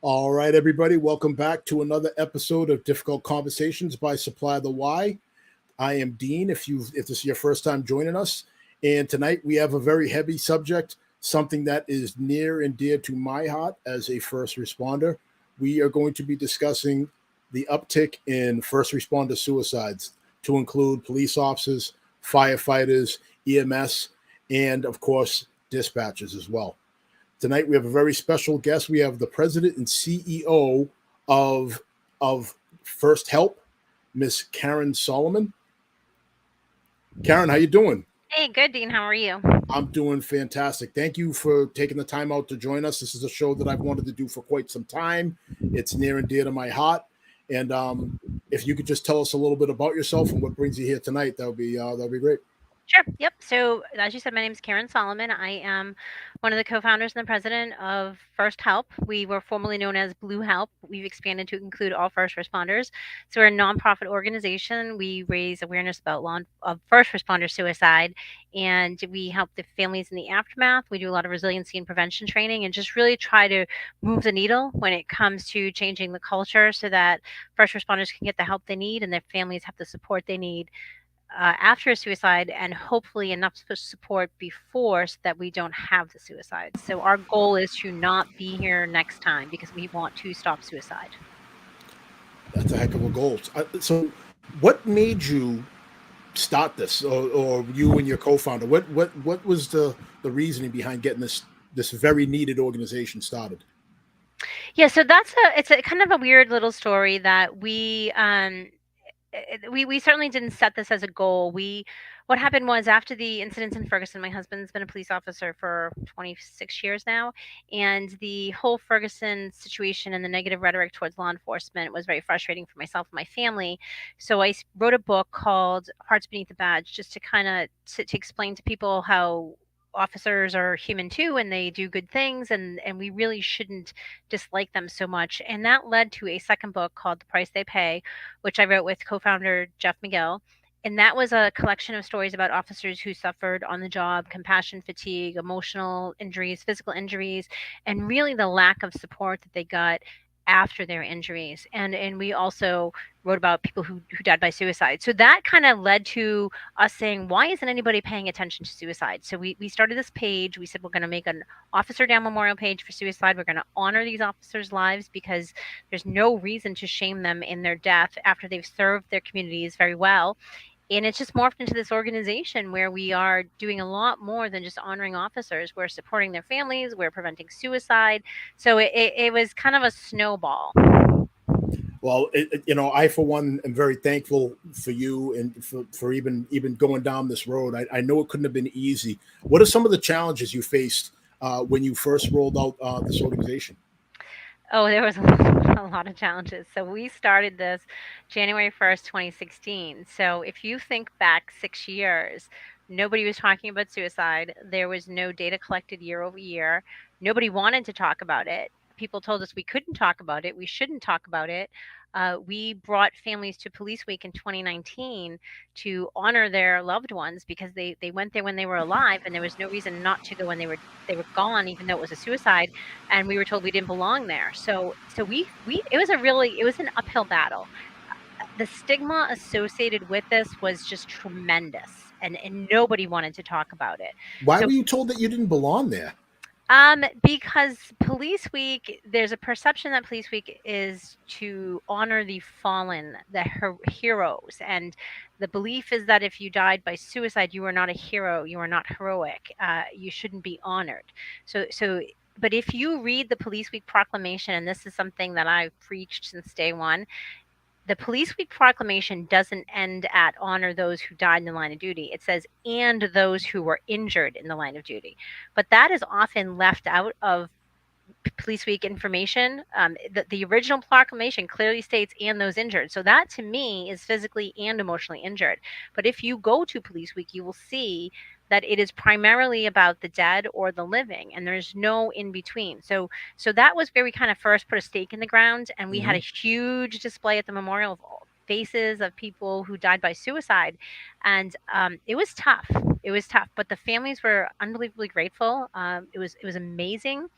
All right, everybody, welcome back to another episode of Difficult Conversations by Supply the Why. I am Dean. If this is your first time joining us, and tonight we have a very heavy subject, something that is near and dear to my heart as a first responder. We are going to be discussing the uptick in first responder suicides, to include police officers, firefighters, EMS, and of course dispatchers as well. Tonight we have a very special guest. We have the president and CEO of of First Help, Miss Karen Solomon. Karen, how you doing? Hey, good, Dean. How are you? I'm doing fantastic. Thank you for taking the time out to join us. This is a show that I've wanted to do for quite some time. It's near and dear to my heart. And if you could just tell us a little bit about yourself and what brings you here tonight, that would be great. Sure. Yep. So, as you said, my name is Karen Solomon. I am one of the co-founders and the president of First Help. We were formerly known as Blue Help. We've expanded to include all first responders. So, we're a nonprofit organization. We raise awareness about law of first responder suicide, and we help the families in the aftermath. We do a lot of resiliency and prevention training, and just really try to move the needle when it comes to changing the culture, so that first responders can get the help they need and their families have the support they need after a suicide, and hopefully enough support before, so that we don't have the suicide. So our goal is to not be here next time because we want to stop suicide. That's a heck of a goal. So, what made you start this, or you and your co-founder? What was the reasoning behind getting this very needed organization started? Yeah, so it's a kind of a weird little story that we certainly didn't set this as a goal. We What happened was, after the incidents in Ferguson, my husband's been a police officer for 26 years now, and the whole Ferguson situation and the negative rhetoric towards law enforcement was very frustrating for myself and my family. So wrote a book called Hearts Beneath the Badge, just to kind of to explain to people how officers are human too, and they do good things, and we really shouldn't dislike them so much. And that led to a second book called The Price They Pay, which I wrote with co-founder Jeff McGill. And that was a collection of stories about officers who suffered on the job, compassion fatigue, emotional injuries, physical injuries, and really the lack of support that they got after their injuries. And we also wrote about people who died by suicide. So that kind of led to us saying, why isn't anybody paying attention to suicide? So we started this page. We said, we're going to make an Officer Down Memorial page for suicide. We're going to honor these officers' lives, because there's no reason to shame them in their death after they've served their communities very well. And it's just morphed into this organization where we are doing a lot more than just honoring officers. We're supporting their families, we're preventing suicide. So it was kind of a snowball. Well, I for one am very thankful for you and for even going down this road. I know it couldn't have been easy. What are some of the challenges you faced when you first rolled out this organization? Oh, there was a lot of challenges. So we started this January 1st, 2016. So if you think back 6 years, nobody was talking about suicide. There was no data collected year over year. Nobody wanted to talk about it. People told us we couldn't talk about it. We shouldn't talk about it. We brought families to Police Week in 2019 to honor their loved ones, because they went there when they were alive, and there was no reason not to go when they were gone, even though it was a suicide, and we were told we didn't belong there. So we it was an uphill battle. The stigma associated with this was just tremendous, and nobody wanted to talk about it. Why So were you told that you didn't belong there? because Police Week, there's a perception that Police Week is to honor the fallen, the heroes, and the belief is that if you died by suicide, you are not a hero, you are not heroic, you shouldn't be honored. So, but if you read the Police Week proclamation, and this is something that I've preached since day one, the Police Week proclamation doesn't end at honor those who died in the line of duty. It says, and those who were injured in the line of duty. But that is often left out of Police Week information. The original proclamation clearly states, and those injured. So that to me is physically and emotionally injured. But if you go to Police Week, you will see that it is primarily about the dead or the living, and there's no in between. So that was where we kind of first put a stake in the ground, and we had a Hmm. huge display at the memorial of all faces of people who died by suicide, and it was tough. It was tough, but the families were unbelievably grateful. It was amazing.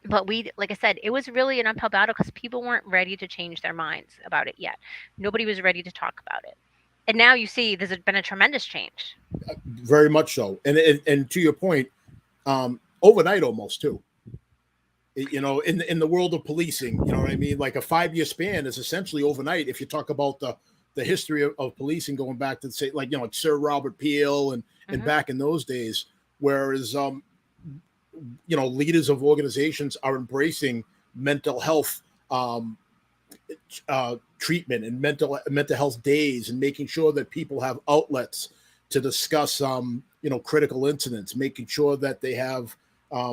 But we, like I said, it was really an uphill battle because people weren't ready to change their minds about it yet. Nobody was ready to talk about it. And now you see there's been a tremendous change. Very much so. And to your point, overnight almost too. In the world of policing, you know what I mean? Like a 5 year span is essentially overnight. If you talk about the history of policing going back to say like like Sir Robert Peel and Hmm. back in those days, whereas leaders of organizations are embracing mental health um, treatment and mental health days and making sure that people have outlets to discuss critical incidents, making sure that they have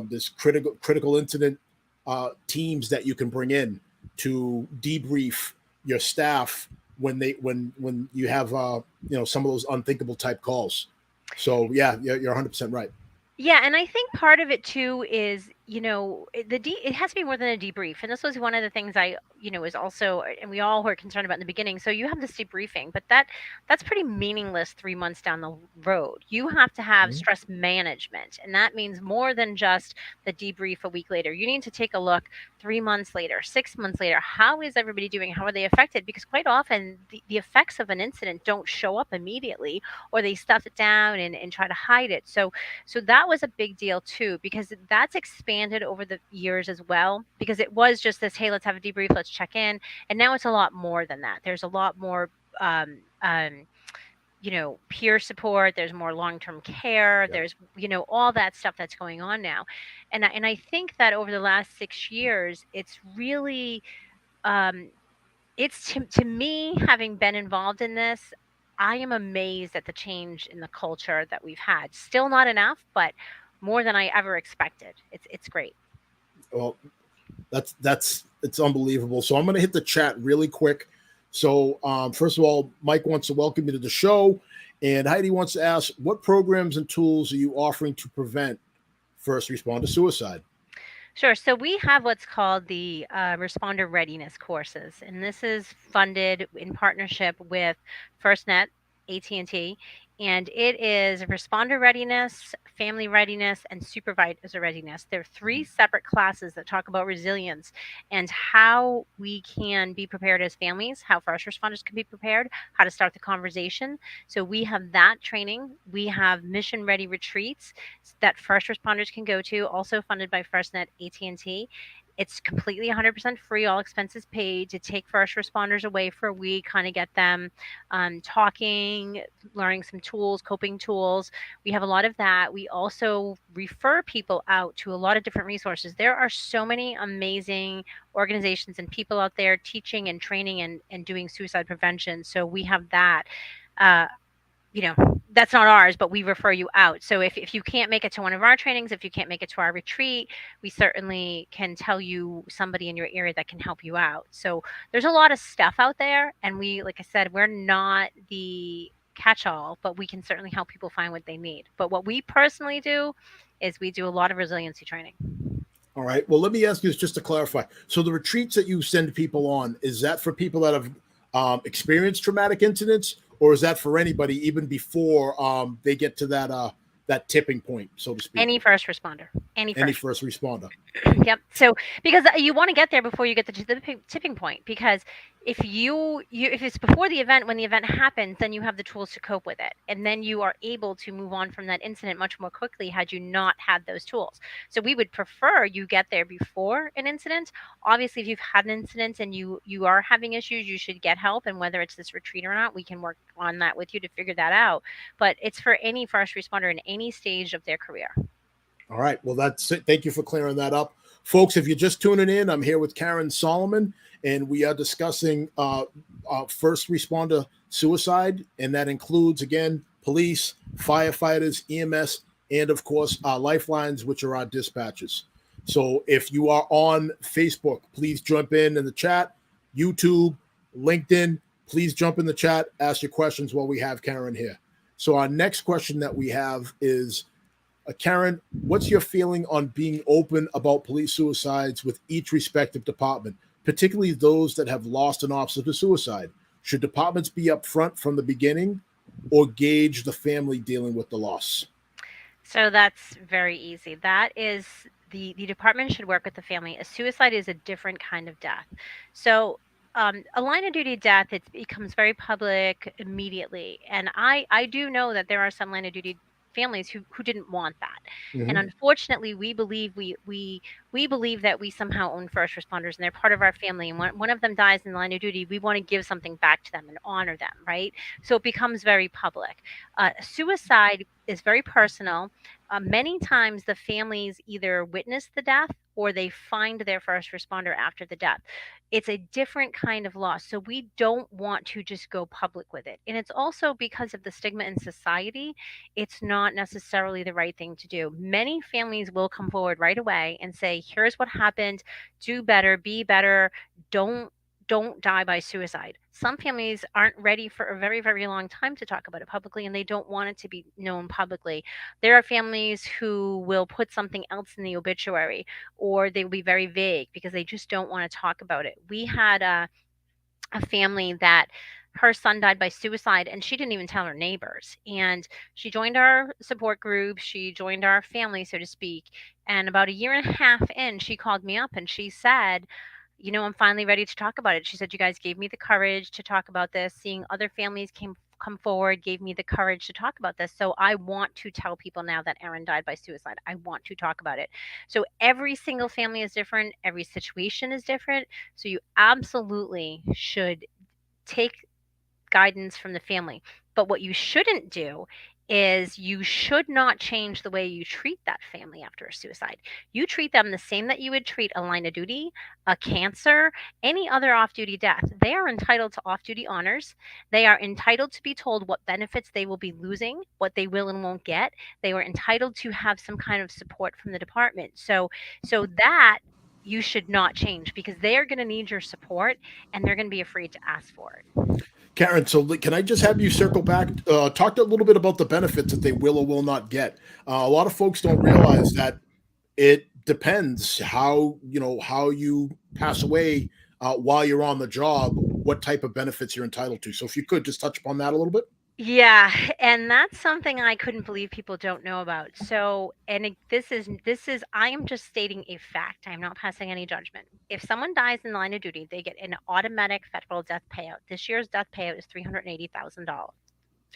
this critical incident teams that you can bring in to debrief your staff when you have some of those unthinkable type calls. So yeah, you're 100% right. Yeah, and I think part of it too is, it has to be more than a debrief. And this was one of the things is also, and we all were concerned about in the beginning. So you have this debriefing, but that's pretty meaningless 3 months down the road. You have to have Mhm. stress management, and that means more than just the debrief a week later. You need to take a look 3 months later, 6 months later. How is everybody doing? How are they affected? Because quite often the effects of an incident don't show up immediately, or they stuff it down and try to hide it. So that was a big deal too, because that's expanded over the years as well. Because it was just this, hey, let's have a debrief, let's check in, and now it's a lot more than that. There's a lot more, peer support. There's more long-term care. Yeah. There's all that stuff that's going on now, and I think that over the last 6 years, it's really um, it's to me, having been involved in this, I am amazed at the change in the culture that we've had. Still not enough, but more than I ever expected. It's great. Well, that's it's unbelievable. So I'm going to hit the chat really quick. So first of all, Mike wants to welcome you to the show, and Heidi wants to ask, what programs and tools are you offering to prevent first responder suicide? Sure. So we have what's called the responder readiness courses, and this is funded in partnership with FirstNet, AT&T, and it is responder readiness, family readiness, and supervisor readiness. There are three separate classes that talk about resilience and how we can be prepared as families, how first responders can be prepared, how to start the conversation. So we have that training. We have mission ready retreats that first responders can go to, also funded by FirstNet, AT&T. It's completely 100% free, all expenses paid, to take first responders away for a week, kind of get them talking, learning some tools, coping tools. We have a lot of that. We also refer people out to a lot of different resources. There are so many amazing organizations and people out there teaching and training and doing suicide prevention. So we have that. Uh, you know, that's not ours, but we refer you out. So if you can't make it to one of our trainings, if you can't make it to our retreat, we certainly can tell you somebody in your area that can help you out. So there's a lot of stuff out there. And we, like I said, we're not the catch all, but we can certainly help people find what they need. But what we personally do is we do a lot of resiliency training. All right. Well, let me ask you this just to clarify. So the retreats that you send people on, is that for people that have experienced traumatic incidents, or is that for anybody even before they get to that tipping point, so to speak? Any first responder, any Any first. first responder. Yep. So because you want to get there before you get to the tipping point, because if if it's before the event, when the event happens, then you have the tools to cope with it, and then you are able to move on from that incident much more quickly had you not had those tools. So we would prefer you get there before an incident. Obviously, if you've had an incident and you are having issues, you should get help, and whether it's this retreat or not, we can work on that with you to figure that out. But it's for any first responder in any stage of their career. All right. Well, that's it. Thank you for clearing that up. Folks, if you're just tuning in, I'm here with Karen Solomon, and we are discussing first responder suicide. And that includes, again, police, firefighters, EMS, and of course, our lifelines, which are our dispatchers. So if you are on Facebook, please jump in the chat, YouTube, LinkedIn, please jump in the chat, ask your questions while we have Karen here. So our next question that we have is, Karen, what's your feeling on being open about police suicides with each respective department, particularly those that have lost an officer to suicide? Should departments be upfront from the beginning or gauge the family dealing with the loss? So that's very easy. That is the department should work with the family. A suicide is a different kind of death. So a line of duty death, it becomes very public immediately, and I do know that there are some line of duty families who didn't want that, and Hmm. unfortunately we believe we believe that we somehow own first responders and they're part of our family, and when one of them dies in the line of duty, we want to give something back to them and honor them, right? So it becomes very public. Suicide is very personal. Many times the families either witness the death or they find their first responder after the death. It's a different kind of loss. So we don't want to just go public with it. And it's also because of the stigma in society, it's not necessarily the right thing to do. Many families will come forward right away and say, here's what happened, do better, be better, don't don't die by suicide. Some families aren't ready for a very, very long time to talk about it publicly and they don't want it to be known publicly. There are families who will put something else in the obituary or they will be very vague because they just don't want to talk about it. We had a family that her son died by suicide and she didn't even tell her neighbors. And she joined our support group, she joined our family, so to speak. And about a year and a half in, she called me up and she said, you know, I'm finally ready to talk about it. She said, you guys gave me the courage to talk about this. Seeing other families came come forward gave me the courage to talk about this. So I want to tell people now that Erin died by suicide. I want to talk about it. So every single family is different, every situation is different. So you absolutely should take guidance from the family. But what you shouldn't do is you should not change the way you treat that family after a suicide. You treat them the same that you would treat a line of duty, a cancer, any other off duty death. They are entitled to off duty honors. They are entitled to be told what benefits they will be losing, what they will and won't get. They were entitled to have some kind of support from the department. So that you should not change because they are going to need your support and they're going to be afraid to ask for it. Karen, so can I just have you circle back, talk a little bit about the benefits that they will or will not get? A lot of folks don't realize that it depends how how you pass away while you're on the job, what type of benefits you're entitled to. So if you could just touch upon that a little bit. Yeah, and that's something I couldn't believe people don't know about. So, this is I am just stating a fact. I'm not passing any judgment. If someone dies in the line of duty, they get an automatic federal death payout. This year's death payout is $380,000.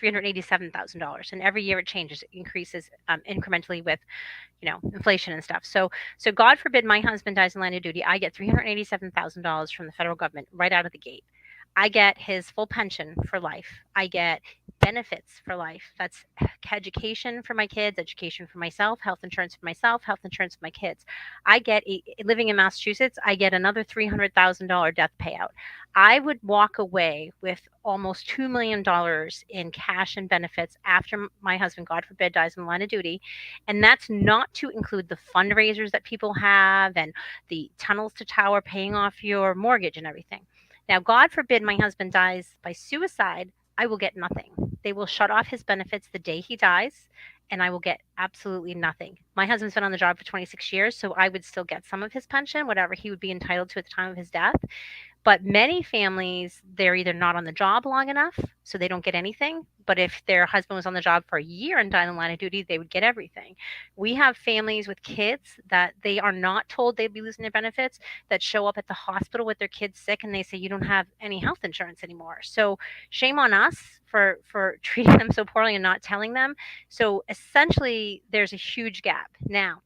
$387,000, and every year it changes, it increases incrementally with inflation and stuff. So God forbid my husband dies in line of duty, I get $387,000 from the federal government right out of the gate. I get his full pension for life. I get benefits for life. That's education for my kids, education for myself, health insurance for myself, health insurance for my kids. I get living in Massachusetts, I get another $300,000 death payout. I would walk away with almost $2 million in cash and benefits after my husband, God forbid, dies in the line of duty. And that's not to include the fundraisers that people have and the tunnels to tower paying off your mortgage and everything. Now, God forbid my husband dies by suicide, I will get nothing. They will shut off his benefits the day he dies, and I will get absolutely nothing. My husband's been on the job for 26 years, so I would still get some of his pension, whatever he would be entitled to at the time of his death. But many families, they're either not on the job long enough, so they don't get anything. But if their husband was on the job for a year and died in the line of duty, they would get everything. We have families with kids that they are not told they'd be losing their benefits that show up at the hospital with their kids sick and they say, you don't have any health insurance anymore. So shame on us for treating them so poorly and not telling them. So essentially, there's a huge gap. Now,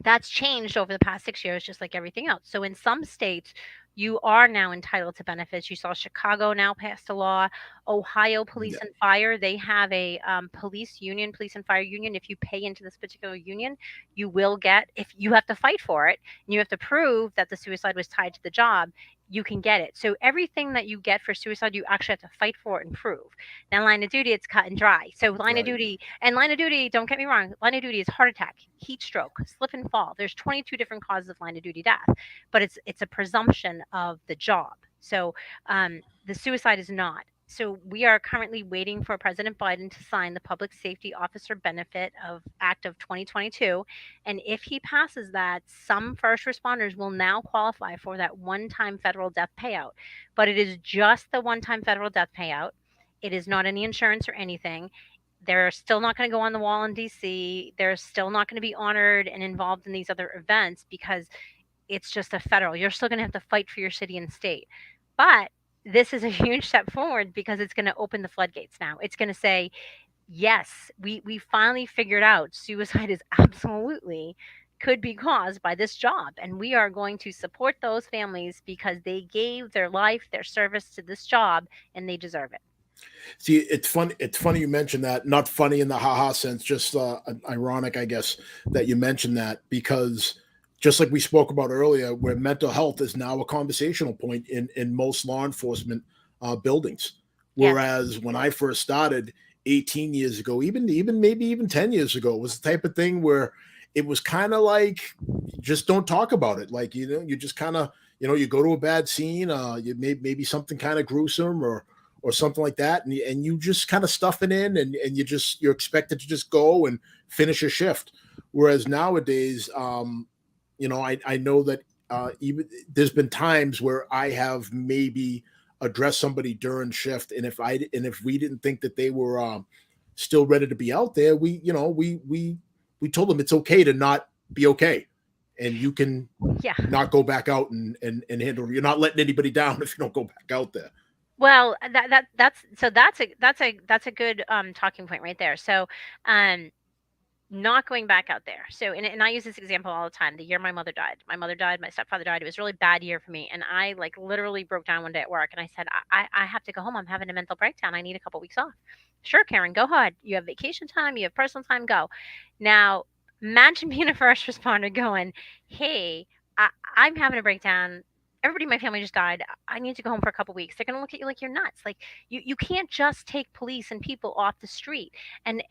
that's changed over the past 6 years, just like everything else. So in some states, you are now entitled to benefits. You saw Chicago now passed a law. Ohio Police Yeah. and Fire, they have a police union, police and fire union. If you pay into this particular union, you will get, if you have to fight for it, and you have to prove that the suicide was tied to the job, you can get it. So everything that you get for suicide, you actually have to fight for it and prove. Now, line of duty, it's cut and dry. So Right. line of duty, don't get me wrong, line of duty is heart attack, heat stroke, slip and fall. There's 22 different causes of line of duty death, but it's a presumption of the job. So the suicide is not. So we are currently waiting for President Biden to sign the Public Safety Officer Benefit of Act of 2022, and if he passes that, some first responders will now qualify for that one-time federal death payout. But it is just the one-time federal death payout. It is not any insurance or anything. They're still not going to go on the wall in DC. They're still not going to be honored and involved in these other events because it's just a federal. You're still going to have to fight for your city and state. But this is a huge step forward because it's going to open the floodgates now. It's going to say, yes, we finally figured out suicide is absolutely could be caused by this job, and we are going to support those families because they gave their life, their service to this job, and they deserve it. See, it's fun. It's funny you mentioned that. Not funny in the haha sense, just ironic, I guess, that you mentioned that because just like we spoke about earlier, where mental health is now a conversational point in most law enforcement buildings. Yes. Whereas when I first started 18 years ago, even maybe even 10 years ago, it was the type of thing where it was kind of like just don't talk about it. Like you just kind of you go to a bad scene, you maybe something kind of gruesome or something like that, and you just kind of stuff it in, and you're expected to just go and finish your shift. Whereas nowadays, I know that even there's been times where I have maybe addressed somebody during shift, and if we didn't think that they were still ready to be out there, we told them it's okay to not be okay, and you can Yeah. not go back out and handle. You're not letting anybody down if you don't go back out there. Well, that's a good talking point right there. So, um, not going back out there. So, and I use this example all the time. The year my mother died, my stepfather died. It was a really bad year for me, and I like literally broke down one day at work, and I said, I have to go home. I'm having a mental breakdown. I need a couple weeks off. Sure, Karen, go ahead. You have vacation time. You have personal time. Go. Now, imagine being a first responder going, hey, I'm having a breakdown. Everybody in my family just died. I need to go home for a couple weeks. They're gonna look at you like you're nuts. Like you can't just take police and people off the street. And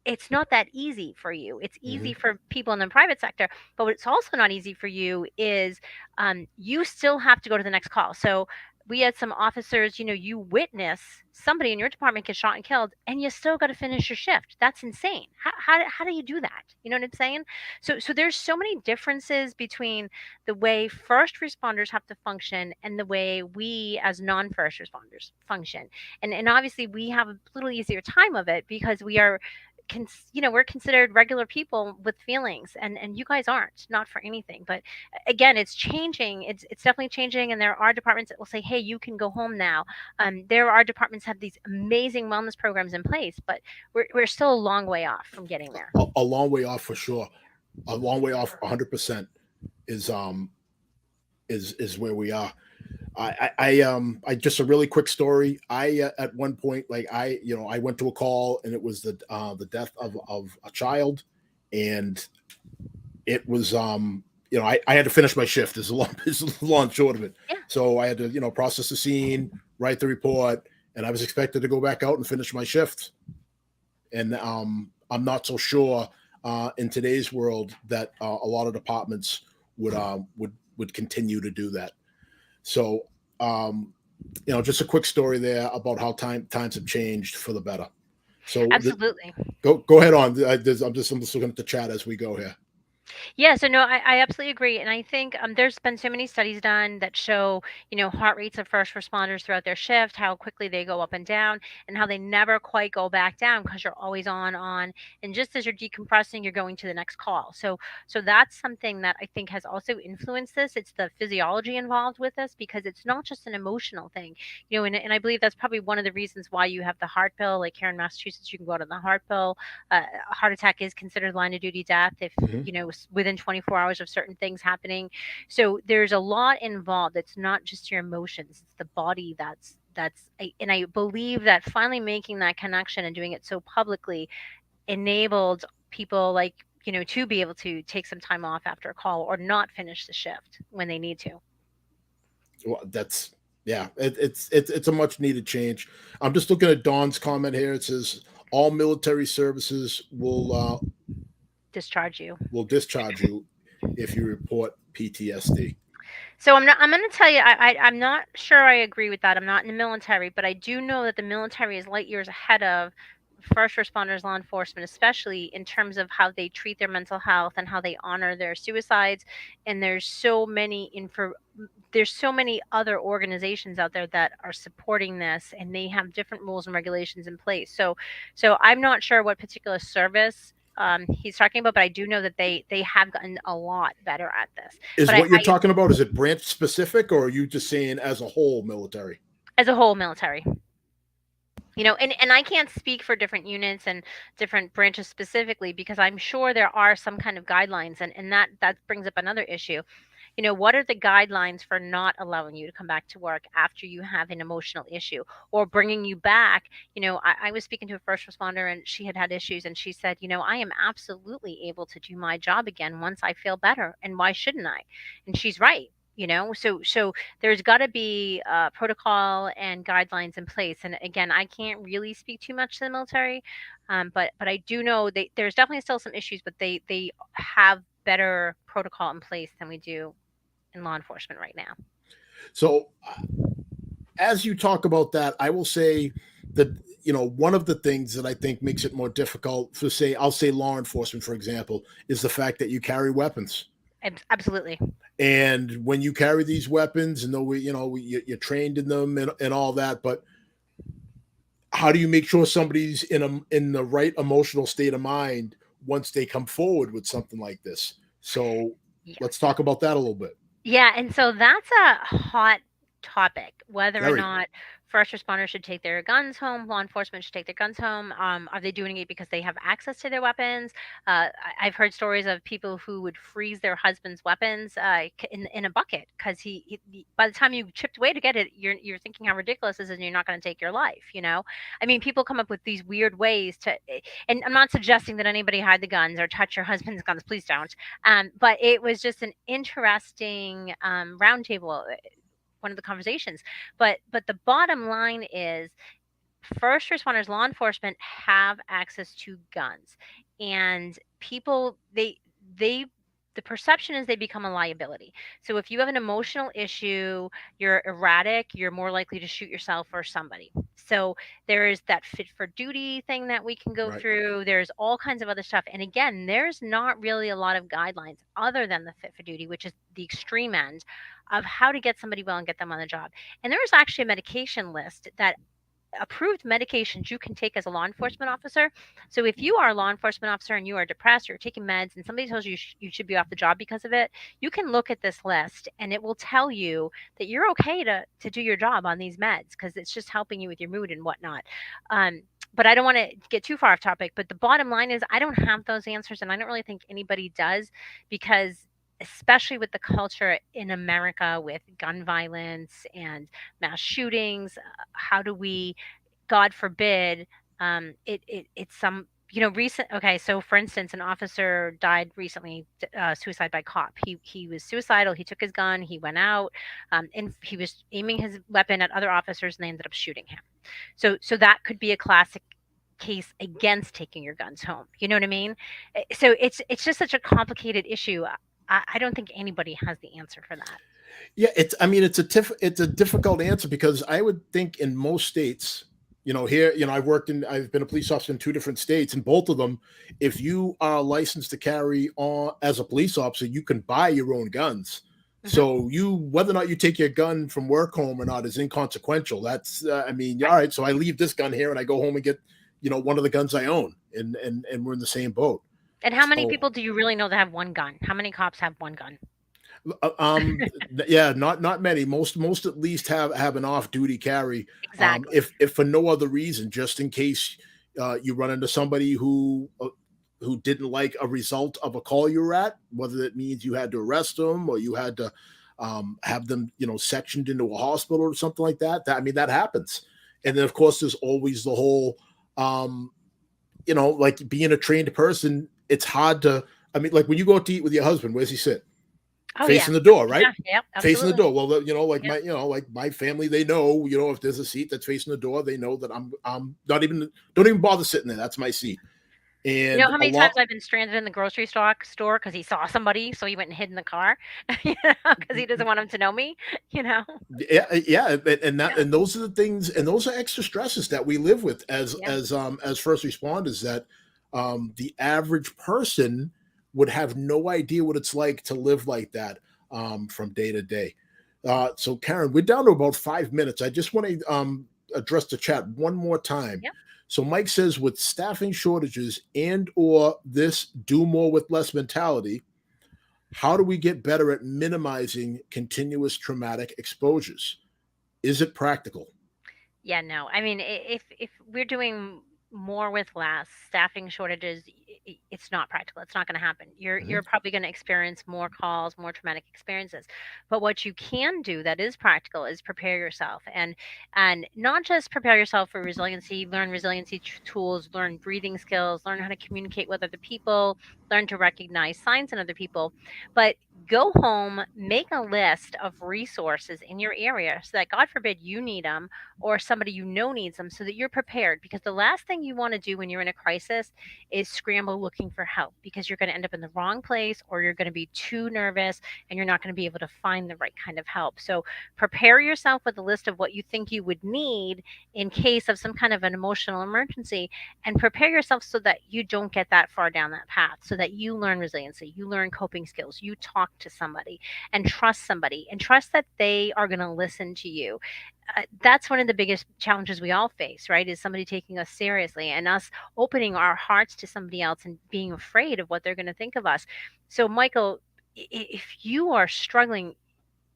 it's not that easy for you. It's easy Mhm. for people in the private sector, but what's also not easy for you is you still have to go to the next call. So we had some officers, you witness somebody in your department get shot and killed, and you still got to finish your shift. That's insane. How do you do that? You know what I'm saying? So there's so many differences between the way first responders have to function and the way we as non-first responders function. And obviously we have a little easier time of it because we are we're considered regular people with feelings, and you guys aren't, not for anything. But again, it's changing. It's definitely changing, and there are departments that will say, hey, you can go home now. There are departments that have these amazing wellness programs in place, but we're still a long way off from getting there. A long way off for sure. A long way off, 100% is is where we are. I just a really quick story. I at one point, like I went to a call and it was the death of a child, and it was I had to finish my shift. Is a long is a long short of it. Yeah. So I had to process the scene, write the report, and I was expected to go back out and finish my shift. And I'm not so sure in today's world that a lot of departments would continue to do that. So just a quick story there about how times have changed for the better. So Absolutely. go ahead on. I'm just looking at the chat as we go here. Yeah, so no, I absolutely agree. And I think there's been so many studies done that show, heart rates of first responders throughout their shift, how quickly they go up and down, and how they never quite go back down because you're always on. And just as you're decompressing, you're going to the next call. So that's something that I think has also influenced this. It's the physiology involved with this because it's not just an emotional thing, and I believe that's probably one of the reasons why you have the heart pill. Like here in Massachusetts, you can go out on the heart pill. A heart attack is considered line of duty death if Mhm. within 24 hours of certain things happening. So there's a lot involved. It's not just your emotions, it's the body and I believe that finally making that connection and doing it so publicly enabled people like to be able to take some time off after a call or not finish the shift when they need to. Well, that's yeah. It's a much needed change. I'm just looking at Dawn's comment here. It says all military services Discharge you. will discharge you if you report PTSD. So I'm going to tell you, I'm not sure I agree with that. I'm not in the military, but I do know that the military is light years ahead of first responders, law enforcement, especially in terms of how they treat their mental health and how they honor their suicides. And there's so many other organizations out there that are supporting this, and they have different rules and regulations in place. So I'm not sure what particular service he's talking about, but I do know that they have gotten a lot better at this. Is But what you're I talking about, is it branch specific, or are you just saying as a whole military? as a whole, military, and I can't speak for different units and different branches specifically, because I'm sure there are some kind of guidelines, and that brings up another issue. What are the guidelines for not allowing you to come back to work after you have an emotional issue, or bringing you back? I was speaking to a first responder, and she had issues, and she said, I am absolutely able to do my job again once I feel better, and why shouldn't I? And she's right. So there's got to be protocol and guidelines in place. And again, I can't really speak too much to the military, but I do know there's definitely still some issues, but they have better protocol in place than we do in law enforcement right now. So as you talk about that, I will say that one of the things that I think makes it more difficult for, say, I'll say law enforcement, for example, is the fact that you carry weapons. Absolutely. And when you carry these weapons, and though you're trained in them and all that, but how do you make sure somebody's in the right emotional state of mind once they come forward with something like this? So let's Yes. talk about that a little bit. Yeah, and so that's a hot topic, whether or Very. not first responders should take their guns home, law enforcement should take their guns home. Are they doing it because they have access to their weapons? I've heard stories of people who would freeze their husband's weapons in a bucket, because by the time you chipped away to get it, you're thinking how ridiculous this is, and you're not going to take your life. I mean, people come up with these weird ways to, and I'm not suggesting that anybody hide the guns or touch your husband's guns. Please don't. But it was just an interesting roundtable, one of the conversations. But the bottom line is, first responders, law enforcement have access to guns, and people they the perception is they become a liability. So if you have an emotional issue, you're erratic, you're more likely to shoot yourself or somebody. So there is that fit for duty thing that we can go Right. through. There's all kinds of other stuff. And again, there's not really a lot of guidelines other than the fit for duty, which is the extreme end of how to get somebody well and get them on the job. And there is actually a medication list that approved medications you can take as a law enforcement officer. So if you are a law enforcement officer and you are depressed, or taking meds, and somebody tells you you should be off the job because of it, you can look at this list, and it will tell you that you're okay to do your job on these meds, because it's just helping you with your mood and whatnot. But I don't want to get too far off topic. But the bottom line is, I don't have those answers, and I don't really think anybody does, because especially with the culture in America with gun violence and mass shootings, how do we, God forbid, it's some, recent. Okay, so for instance, an officer died recently, suicide by cop. He was suicidal. He took his gun. He went out, and he was aiming his weapon at other officers, and they ended up shooting him. So that could be a classic case against taking your guns home. You know what I mean? So it's just such a complicated issue. I don't think anybody has the answer for that. Yeah, I mean, it's a difficult answer, because I would think in most states, here, I've been a police officer in two different states, and both of them, if you are licensed to carry on as a police officer, you can buy your own guns. Hmm. So whether or not you take your gun from work home or not is inconsequential. That's, I mean, all Right. right. So I leave this gun here and I go home and get, one of the guns I own, and we're in the same boat. And how many So people do you really know that have one gun? How many cops have one gun? yeah, not many. Most at least have an off duty carry. Exactly. If for no other reason, just in case you run into somebody who didn't like a result of a call you were at, whether that means you had to arrest them or you had to have them, sectioned into a hospital or something like that. I mean, that happens. Yep. And then of course there's always the whole, like being a trained person. It's hard to. I mean, like when you go out to eat with your husband, where's he sit? Oh yeah. Facing the door, right? Yeah. Yep. Facing the Absolutely. door. Well, Yep. like my family, they know, if there's a seat that's facing the door, they know that I'm not even don't even bother sitting there. That's my seat. You know And how a many times lot, I've been stranded in the grocery store because he saw somebody, so he went and hid in the car, you know, because he doesn't want him to know me, you know? yeah, yeah, and that, Yeah, and those are the things, and those are extra stresses that we live with yeah, as first responders. That the average person would have no idea what it's like to live like that from day to day. So, Karen, we're down to about 5 minutes. I just want to address the chat one more time. yeah. So, Mike says, with staffing shortages and or this do more with less mentality, how do we get better at minimizing continuous traumatic exposures? Is it practical? Yeah, no. I mean, if we're doing more with less, staffing shortages, it's not practical. It's not going to happen. You're Mhm. probably going to experience more calls, more traumatic experiences. But what you can do that is practical is prepare yourself, and not just prepare yourself for resiliency. Learn resiliency tools, learn breathing skills, learn how to communicate with other people, learn to recognize signs in other people. But go home, make a list of resources in your area so that God forbid you need them or somebody you know needs them so that you're prepared, because the last thing you want to do when you're in a crisis is scramble looking for help, because you're going to end up in the wrong place or you're going to be too nervous and you're not going to be able to find the right kind of help. So prepare yourself with a list of what you think you would need in case of some kind of an emotional emergency, and prepare yourself so that you don't get that far down that path, so that you learn resiliency, you learn coping skills, you talk to somebody and trust that they are going to listen to you. That's one of the biggest challenges we all face, right? Is somebody taking us seriously and us opening our hearts to somebody else and being afraid of what they're going to think of us. So, Michael, if you are struggling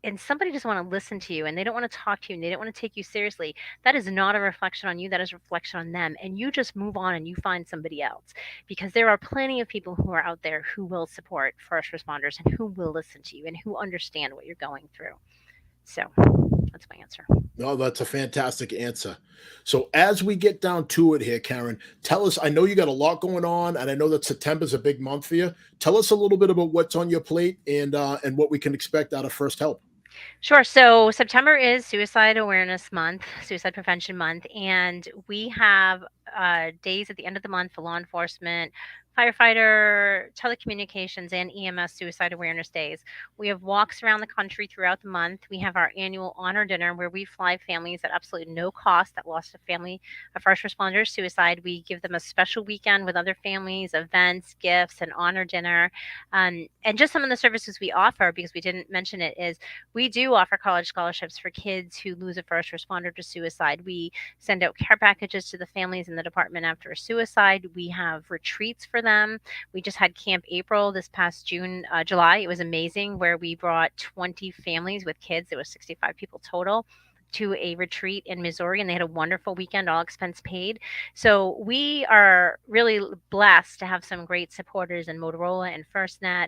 and somebody doesn't want to listen to you and they don't want to talk to you and they don't want to take you seriously, that is not a reflection on you. That is a reflection on them. And you just move on and you find somebody else, because there are plenty of people who are out there who will support first responders and who will listen to you and who understand what you're going through. So, that's my answer. No, that's a fantastic answer. So, as we get down to it here, Karen, tell us. I know you got a lot going on, and I know that September's a big month for you. Tell us a little bit about what's on your plate and what we can expect out of First Help. Sure. So September is Suicide Awareness Month, Suicide Prevention Month, and we have days at the end of the month for law enforcement, firefighter, telecommunications, and EMS suicide awareness days. We have walks around the country throughout the month. We have our annual honor dinner where we fly families at absolutely no cost that lost a family, a first responder suicide. We give them a special weekend with other families, events, gifts, and honor dinner. And just some of the services we offer, because we didn't mention it, is we do offer college scholarships for kids who lose a first responder to suicide. We send out care packages to the families in the department after a suicide. We have retreats for them. We just had Camp April this past July. It was amazing, where we brought 20 families with kids. There was 65 people total to a retreat in Missouri, and they had a wonderful weekend, all expense paid. So we are really blessed to have some great supporters in Motorola and FirstNet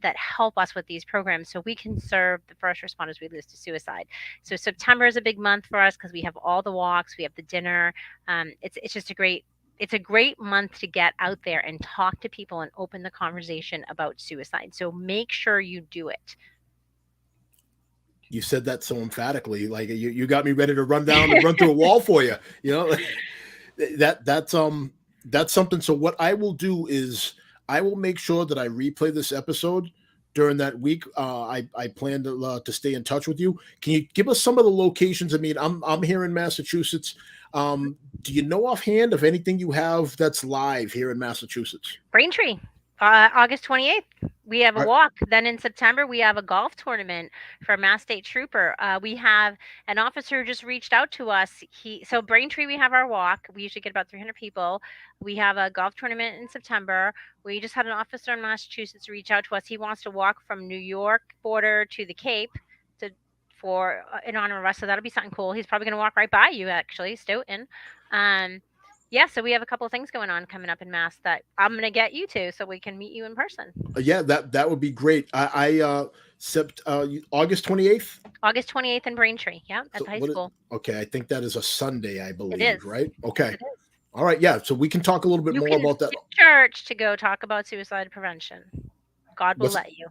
that help us with these programs so we can serve the first responders we lose to suicide. So September is a big month for us because we have all the walks, we have the dinner. It's just a great month to get out there and talk to people and open the conversation about suicide. So make sure you do it. You said that so emphatically, like you got me ready to run down and run through a wall for you. You know, that's something. So what I will do is I will make sure that I replay this episode during that week. I plan to stay in touch with you. Can you give us some of the locations? I mean, I'm here in Massachusetts. Do you know offhand of anything you have that's live here in Massachusetts? Braintree, August 28th. We have a All right. walk. Then in September, we have a golf tournament for Mass State Trooper. We have an officer who just reached out to us. So Braintree, we have our walk. We usually get about 300 people. We have a golf tournament in September. We just had an officer in Massachusetts reach out to us. He wants to walk from New York border to the Cape to for in honor of us. So that'll be something cool. He's probably going to walk right by you, actually, Stoughton. Um, yeah, so we have a couple of things going on coming up in Mass that I'm gonna get you to so we can meet you in person. Yeah, that would be great. August 28th. August 28th in Braintree. Yeah, at So the high what? school. Okay, I think that is a Sunday, I It is. believe. Right? Yes, Okay. it is. All right. Yeah. So we can talk a little bit You more can about that. skip church to go talk about suicide prevention. God will What's let you.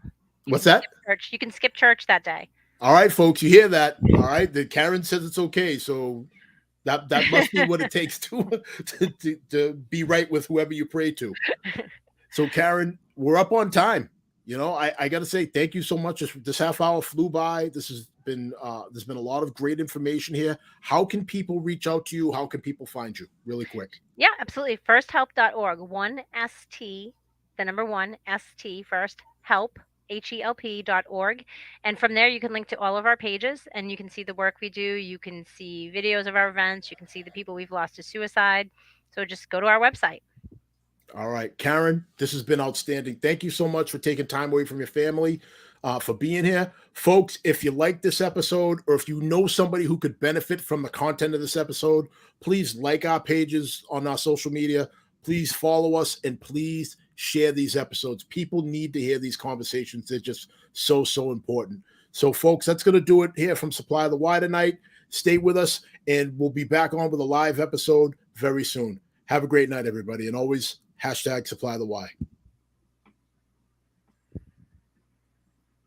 You what's can that? skip church. You can skip church that day. All right, folks. You hear that? All right. The Karen says it's okay. So That must be what it takes to be right with whoever you pray to. So, Karen, we're up on time. I got to say thank you so much. This half hour flew by. There's been a lot of great information here. How can people reach out to you? How can people find you? Really quick. Yeah, absolutely. Firsthelp.org. 1ST, the number 1ST, first help, HELP.org. And from there, you can link to all of our pages and you can see the work we do. You can see videos of our events. You can see the people we've lost to suicide. So just go to our website. All right, Karen, this has been outstanding. Thank you so much for taking time away from your family, for being here. Folks, if you like this episode or if you know somebody who could benefit from the content of this episode, please like our pages on our social media. Please follow us and please share these episodes. People need to hear these conversations. They're just so, so important. So, folks, that's going to do it here from Supply the Y tonight. Stay with us, and we'll be back on with a live episode very soon. Have a great night, everybody. And always #Supply the Y.